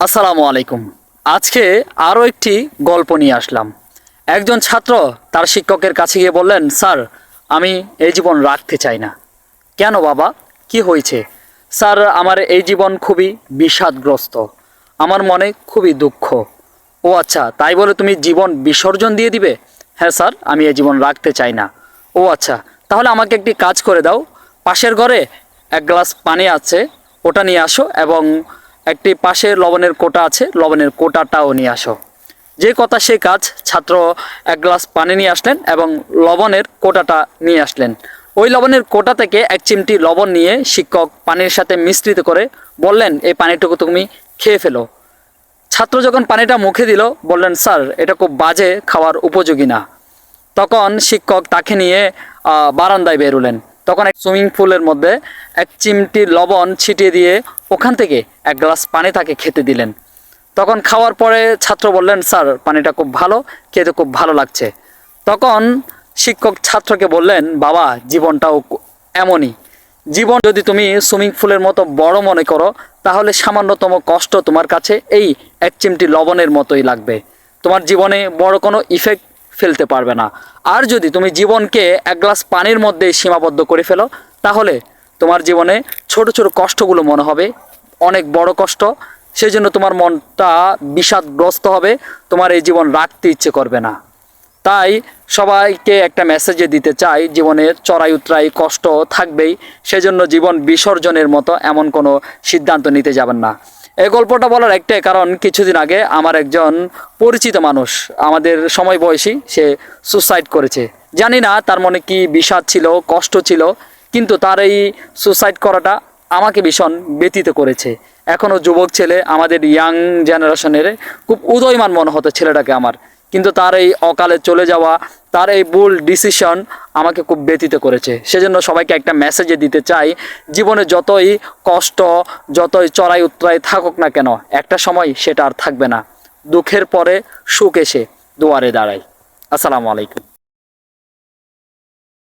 আসসালামু আলাইকুম। আজকে আরও একটি গল্প নিয়ে আসলাম। একজন ছাত্র তার শিক্ষকের কাছে গিয়ে বললেন, স্যার, আমি এই জীবন রাখতে চাই না। কেন বাবা, কি হয়েছে? স্যার, আমার এই জীবন খুবই বিষাদগ্রস্ত, আমার মনে খুবই দুঃখ। ও আচ্ছা, তাই বলে তুমি জীবন বিসর্জন দিয়ে দিবে? হ্যাঁ স্যার, আমি এই জীবন রাখতে চাই না। ও আচ্ছা, তাহলে আমাকে একটি কাজ করে দাও। পাশের ঘরে এক গ্লাস পানি আছে, ওটা নিয়ে আসো, এবং একটি পাশে লবণের কোটা আছে, লবণের কোটাটাও নিয়ে আসো। যে কথা সেই কাজ, ছাত্র এক গ্লাস পানি নিয়ে আসলেন এবং লবণের কোটাটা নিয়ে আসলেন। ওই লবণের কোটা থেকে এক চিমটি লবণ নিয়ে শিক্ষক পানির সাথে মিশ্রিত করে বললেন, এই পানিটুকু তুমি খেয়ে ফেলো। ছাত্র যখন পানিটা মুখে দিল, বললেন, স্যার, এটা খুব বাজে, খাওয়ার উপযোগী না। তখন শিক্ষক তাকে নিয়ে বারান্দায় বেরোলেন। তখন এক সুইমিং পুলের মধ্যে এক চিমটি লবণ ছিটিয়ে দিয়ে ওখান থেকে এক গ্লাস পানি তাকে খেতে দিলেন। তখন খাওয়ার পরে ছাত্র বললেন, স্যার, পানিটা খুব ভালো, খেতে খুব ভালো লাগছে। তখন শিক্ষক ছাত্রকে বললেন, বাবা, জীবনটাও এমনই। জীবন যদি তুমি সুইমিং পুলের মতো বড় মনে করো, তাহলে সামান্যতম কষ্ট তোমার কাছে এই এক চিমটি লবণের মতোই লাগবে। তোমার জীবনে বড় কোনো ইফেক্ট ফেলতে পারবে না। আর যদি তুমি জীবনকে এক গ্লাস পানির মধ্যে সীমাবদ্ধ করে ফেলো, তাহলে তোমার জীবনে ছোট ছোট কষ্টগুলো মনে হবে অনেক বড় কষ্ট। সেই জন্য তোমার মনটা বিষাদগ্রস্ত হবে, তোমার এই জীবন রাখতে ইচ্ছে করবে না। তাই সবাইকে একটা মেসেজে দিতে চাই, জীবনের চড়াই উতরাই কষ্ট থাকবেই, সেজন্য জীবন বিসর্জনের মতো এমন কোনো সিদ্ধান্ত নিতে যাবেন না। এই গল্পটা বলার একটাই কারণ, কিছুদিন আগে আমার একজন পরিচিত মানুষ, আমাদের সময় বয়সী, সে সুসাইড করেছে। জানি না তার মনে কি বিষাদ ছিল, কষ্ট ছিল, কিন্তু তার এই সুসাইড করাটা আমাকে ভীষণ ব্যথিত করেছে। এখনও যুবক ছেলে, আমাদের ইয়াং জেনারেশনের, খুব উদয়মান মনে হতো ছেলেটাকে আমার, কিন্তু তার এই অকালে চলে যাওয়া, তার এই ভুল ডিসিশন আমাকে খুব ব্যথিত করেছে। সেজন্য সবাইকে একটা মেসেজে দিতে চাই, জীবনে যতই কষ্ট, যতই চড়াই উতরাই থাকুক না কেন, একটা সময় সেটা আর থাকবে না। দুঃখের পরে সুখ এসে দুয়ারে দাঁড়ায়। আসসালামু আলাইকুম।